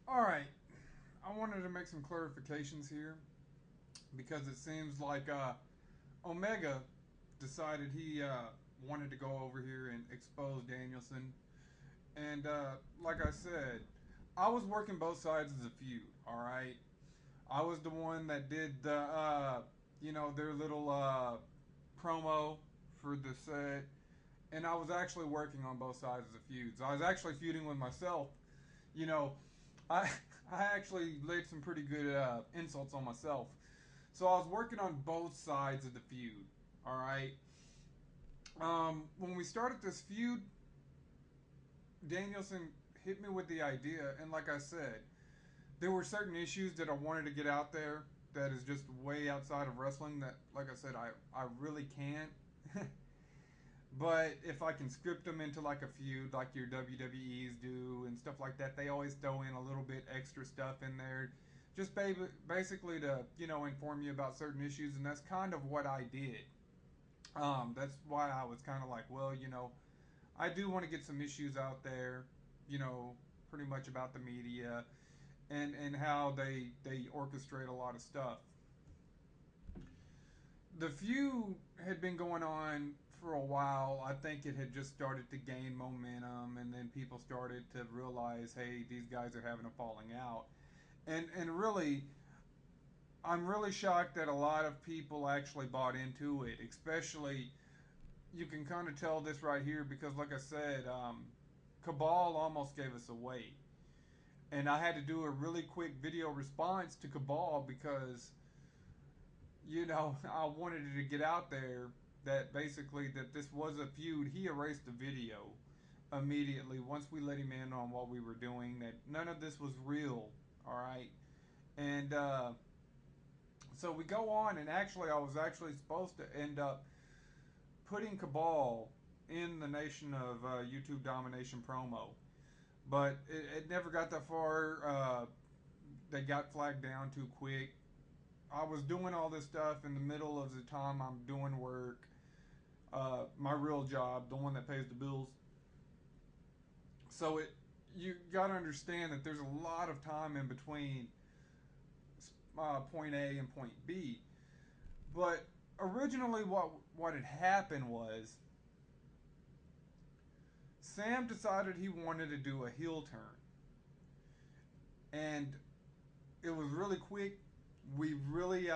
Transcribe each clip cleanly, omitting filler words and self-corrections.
All right, I wanted to make some clarifications here because it seems like Omega decided he wanted to go over here and expose Danielson. And like I said, I was working both sides of the feud. All right, I was the one that did the their little promo for the set, and I was actually working on both sides of the feuds. I was actually feuding with myself. You know, I I actually laid some pretty good insults on myself. So I was working on both sides of the feud. All right. When we started this feud, Danielson hit me with the idea, and like I said, there were certain issues that I wanted to get out there that is just way outside of wrestling. That, like I said, I really can't. But if I can script them into like a feud, like your WWE's do and stuff like that, they always throw in a little bit extra stuff in there, just basically to inform you about certain issues, and that's kind of what I did. That's why I was kind of like, well, I do want to get some issues out there, pretty much about the media and how they orchestrate a lot of stuff. The feud had been going on for a while. I think it had just started to gain momentum, and then people started to realize, hey, these guys are having a falling out. And really, I'm really shocked that a lot of people actually bought into it. Especially, you can kind of tell this right here because, like I said, Cabal almost gave us away, and I had to do a really quick video response to Cabal because I wanted it to get out there that basically that this was a feud. He erased the video immediately once we let him in on what we were doing. That none of this was real. All right, and so we go on, and actually, I was actually supposed to end up putting Cabal in the Nation of YouTube Domination promo, but it never got that far. They got flagged down too quick. I was doing all this stuff in the middle of the time I'm doing work, my real job, the one that pays the bills. So you got to understand that there's a lot of time in between point A and point B. But originally, what had happened was Sam decided he wanted to do a heel turn, and it was really quick. We really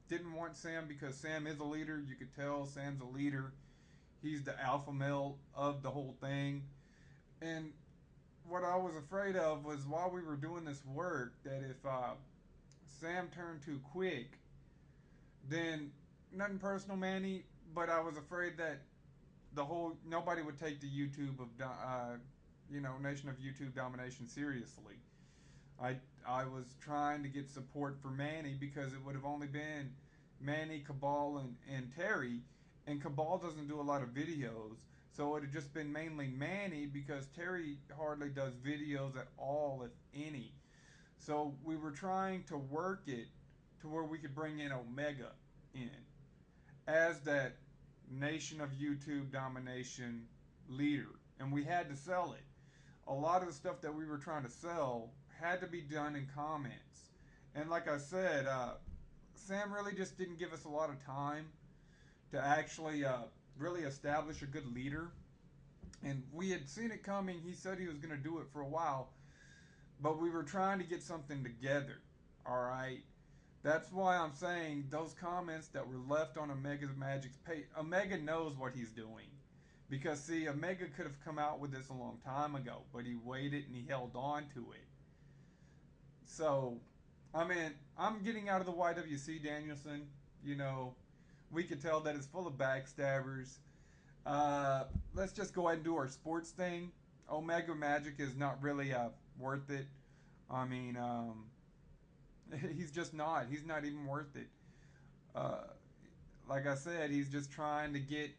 didn't want Sam because Sam is a leader. You could tell Sam's a leader. He's the alpha male of the whole thing. And what I was afraid of was while we were doing this work that if Sam turned too quick, then nothing personal, Manny. But I was afraid that the whole nobody would take the YouTube of Nation of YouTube Domination seriously. I was trying to get support for Manny because it would have only been Manny, Cabal, and Terry, and Cabal doesn't do a lot of videos, so it would have just been mainly Manny because Terry hardly does videos at all, if any. So we were trying to work it to where we could bring in Omega in as that Nation of YouTube Domination leader, and we had to sell it. A lot of the stuff that we were trying to sell had to be done in comments. And like I said, Sam really just didn't give us a lot of time to actually really establish a good leader. And we had seen it coming. He said he was going to do it for a while, but we were trying to get something together. All right. That's why I'm saying those comments that were left on Omega Magic's page, Omega knows what he's doing. Because, see, Omega could have come out with this a long time ago, but he waited and he held on to it. So, I mean, I'm getting out of the YWC, Danielson. You know, we could tell that it's full of backstabbers. Let's just go ahead and do our sports thing. Omega Magic is not really worth it. I mean, he's just not. He's not even worth it. Uh, like I said, he's just trying to get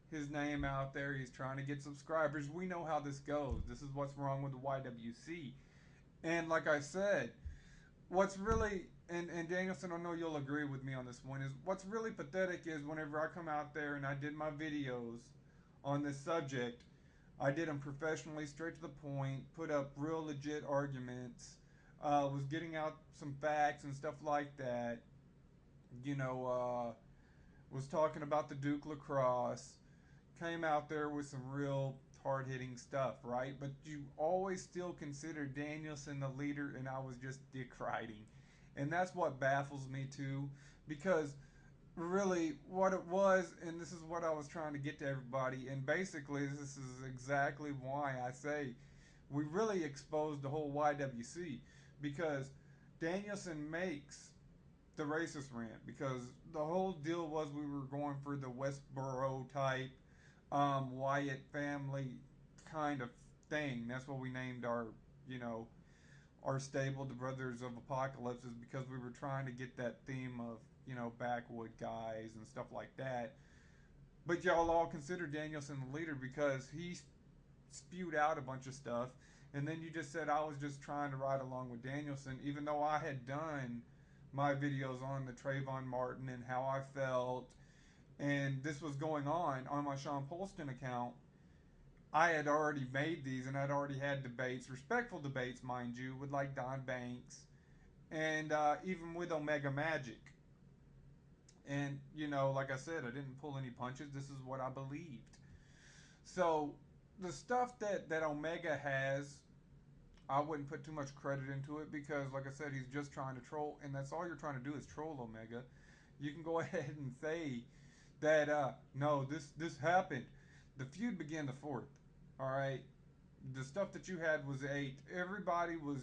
his name out there. He's trying to get subscribers. We know how this goes. This is what's wrong with the YWC. And like I said, what's really and Danielson, I know you'll agree with me on this one, is what's really pathetic is whenever I come out there and I did my videos on this subject, I did them professionally, straight to the point, put up real legit arguments. was getting out some facts and stuff like that. You know, was talking about the Duke lacrosse. Came out there with some real hard hitting stuff, right? But you always still consider Danielson the leader, and I was just dick riding. And that's what baffles me too, because really what it was, and this is what I was trying to get to everybody, and basically this is exactly why I say we really exposed the whole YWC, because Danielson makes the racist rant, because the whole deal was we were going for the Westboro type Wyatt family kind of thing. That's what we named our, you know, our stable, the Brothers of Apocalypse, is because we were trying to get that theme of, you know, backwood guys and stuff like that. But y'all all consider Danielson the leader because he spewed out a bunch of stuff, and then you just said I was just trying to ride along with Danielson, even though I had done my videos on the Trayvon Martin and how I felt, and this was going on my Sean Polston account. I had already made these, and I'd already had debates, respectful debates, mind you, with like Don Banks, and even with Omega Magic. And you know, like I said, I didn't pull any punches. This is what I believed. So the stuff that Omega has, I wouldn't put too much credit into it because, like I said, he's just trying to troll, and that's all you're trying to do is troll Omega. You can go ahead and say that no, this happened. The feud began the fourth. All right, the stuff that you had was eight. Everybody was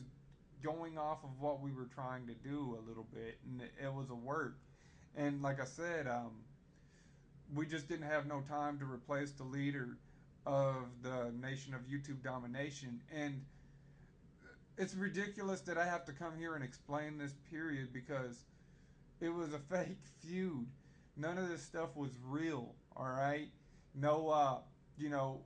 going off of what we were trying to do a little bit, and it was a work. And like I said, we just didn't have no time to replace the leader of the nation of YouTube domination. And it's ridiculous that I have to come here and explain this period because it was a fake feud. None of this stuff was real, all right? No, you know,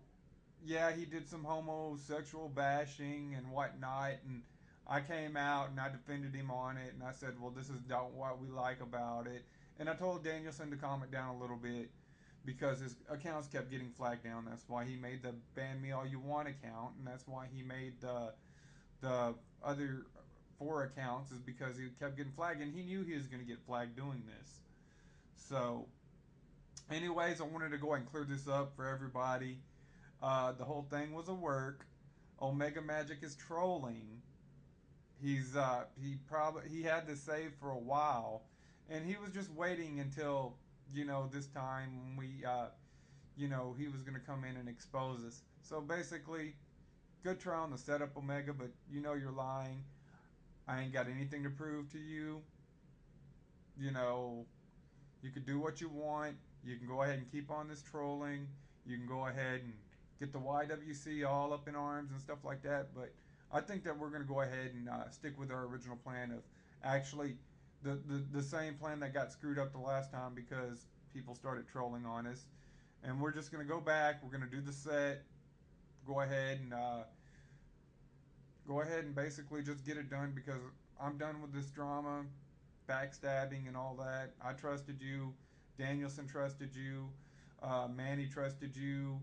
yeah, he did some homosexual bashing and whatnot, and I came out and I defended him on it, and I said, well, this is not what we like about it. And I told Danielson to calm it down a little bit because his accounts kept getting flagged down. That's why he made the ban me all you want account, and that's why he made the other four accounts is because he kept getting flagged, and he knew he was going to get flagged doing this. So, anyways, I wanted to go ahead and clear this up for everybody. The whole thing was a work. Omega Magic is trolling. He had this saved for a while, and he was just waiting until this time when he was gonna come in and expose us. So basically, good try on the setup, Omega, but you're lying. I ain't got anything to prove to you. You know, you could do what you want. You can go ahead and keep on this trolling. You can go ahead and get the YWC all up in arms and stuff like that. But I think that we're going to go ahead and stick with our original plan of actually the same plan that got screwed up the last time because people started trolling on us. And we're just going to go back. We're going to do the set. Go ahead and basically just get it done because I'm done with this drama, backstabbing and all that. I trusted you. Danielson trusted you. Manny trusted you.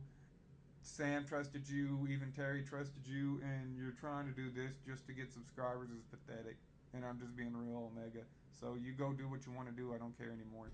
Sam trusted you. Even Terry trusted you. And you're trying to do this just to get subscribers is pathetic. And I'm just being real, Omega. So you go do what you want to do. I don't care anymore.